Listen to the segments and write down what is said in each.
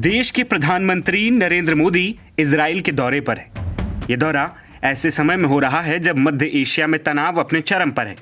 देश के प्रधानमंत्री नरेंद्र मोदी इजराइल के दौरे पर है। यह दौरा ऐसे समय में हो रहा है जब मध्य एशिया में तनाव अपने चरम पर है।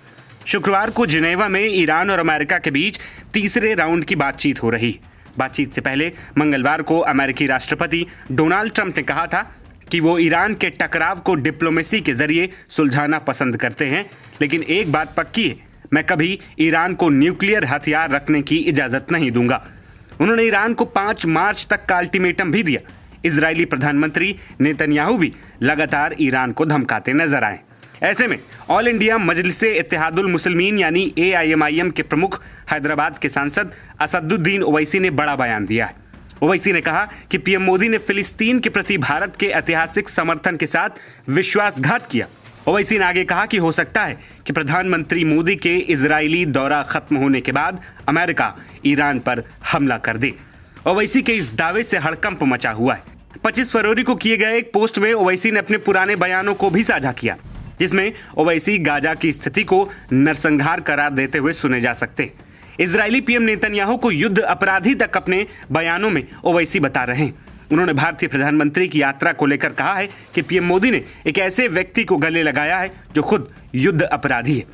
शुक्रवार को जिनेवा में ईरान और अमेरिका के बीच तीसरे राउंड की बातचीत हो रही है। बातचीत से पहले मंगलवार को अमेरिकी राष्ट्रपति डोनाल्ड ट्रंप ने कहा था कि वो ईरान के टकराव को डिप्लोमेसी के जरिए सुलझाना पसंद करते हैं, लेकिन एक बात पक्की है, मैं कभी ईरान को न्यूक्लियर हथियार रखने की इजाजत नहीं दूंगा। उन्होंने ईरान को 5 मार्च तक का अल्टीमेटम भी दिया। इजरायली प्रधानमंत्री नेतन्याहू भी लगातार ईरान को धमकाते नजर आए। ऐसे में ऑल इंडिया मजलिसे इत्तेहादुल मुस्लिमीन यानी AIMIM के प्रमुख हैदराबाद के सांसद असदुद्दीन ओवैसी ने बड़ा बयान दिया है। ओवैसी ने कहा कि पीएम मोदी ने फिलिस्तीन के प्रति भारत के ऐतिहासिक समर्थन के साथ विश्वासघात किया। ओवैसी ने आगे कहा कि हो सकता है कि प्रधानमंत्री मोदी के इजरायली दौरा खत्म होने के बाद अमेरिका ईरान पर हमला कर दे। ओवैसी के इस दावे से हड़कंप मचा हुआ है। 25 फरवरी को किए गए एक पोस्ट में ओवैसी ने अपने पुराने बयानों को भी साझा किया, जिसमें ओवैसी गाजा की स्थिति को नरसंहार करार देते हुए सुने जा सकते। इजरायली पीएम नेतन्याहू को युद्ध अपराधी तक अपने बयानों में ओवैसी बता रहे हैं। उन्होंने भारतीय प्रधानमंत्री की यात्रा को लेकर कहा है कि पीएम मोदी ने एक ऐसे व्यक्ति को गले लगाया है जो खुद युद्ध अपराधी है।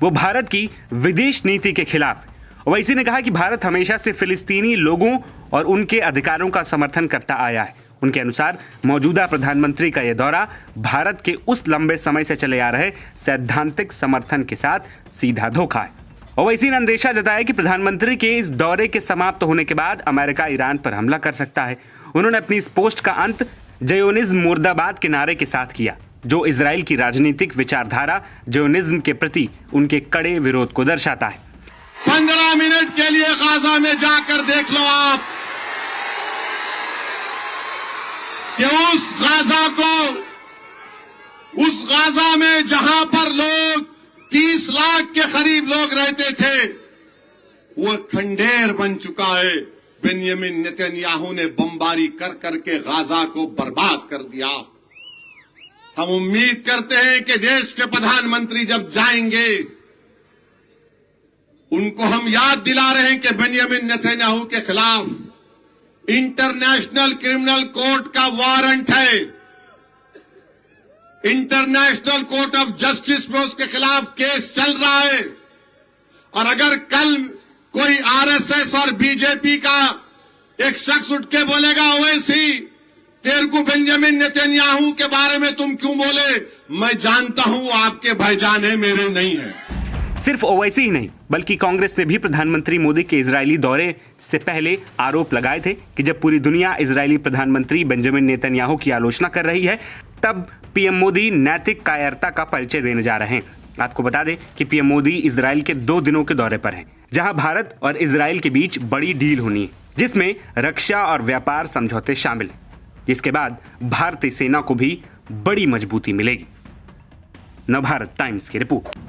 वो भारत की विदेश नीति के खिलाफ है। ओवैसी ने कहा कि भारत हमेशा से फिलिस्तीनी लोगों और उनके अधिकारों का समर्थन करता आया है। उनके अनुसार मौजूदा प्रधानमंत्री का यह दौरा भारत के उस लंबे समय से चले आ रहे सैद्धांतिक समर्थन के साथ सीधा धोखा है। ओवैसी ने अंदेशा जताया कि प्रधानमंत्री के इस दौरे के समाप्त होने के बाद अमेरिका ईरान पर हमला कर सकता है। उन्होंने अपनी इस पोस्ट का अंत ज़योनिज़्म मुर्दाबाद के नारे के साथ किया, जो इजराइल की राजनीतिक विचारधारा ज़योनिज़्म के प्रति उनके कड़े विरोध को दर्शाता है। 15 मिनट के लिए गाजा में जाकर देख लो आप कि उस गाजा में जहां पर लोग 30 लाख के करीब लोग रहते थे, वो खंडेर बन चुका है। बेंजामिन नेतन्याहू ने बमबारी कर करके गाजा को बर्बाद कर दिया। हम उम्मीद करते हैं कि देश के प्रधानमंत्री जब जाएंगे, उनको हम याद दिला रहे हैं कि बेंजामिन नेतन्याहू के खिलाफ इंटरनेशनल क्रिमिनल कोर्ट का वारंट है। इंटरनेशनल कोर्ट ऑफ जस्टिस में उसके खिलाफ केस चल रहा है। और अगर कल कोई RSS और बीजेपी का एक शख्स उठ के बोलेगा ओवैसी तेरे को बेंजामिन नेतन्याहू के बारे में तुम क्यों बोले, मैं जानता हूं आपके भाईजान है, मेरे नहीं है। सिर्फ ओवैसी ही नहीं बल्कि कांग्रेस ने भी प्रधानमंत्री मोदी के इजरायली दौरे से पहले आरोप लगाए थे कि जब पूरी दुनिया इजरायली प्रधानमंत्री बेंजामिन नेतन्याहू की आलोचना कर रही है, तब पीएम मोदी नैतिक कायरता का परिचय देने जा रहे हैं। आपको बता दें कि पीएम मोदी इजराइल के 2 दिनों के दौरे पर हैं, जहां भारत और इजराइल के बीच बड़ी डील होनी है, जिसमें रक्षा और व्यापार समझौते शामिल हैं, जिसके बाद भारतीय सेना को भी बड़ी मजबूती मिलेगी। नवभारत टाइम्स की रिपोर्ट।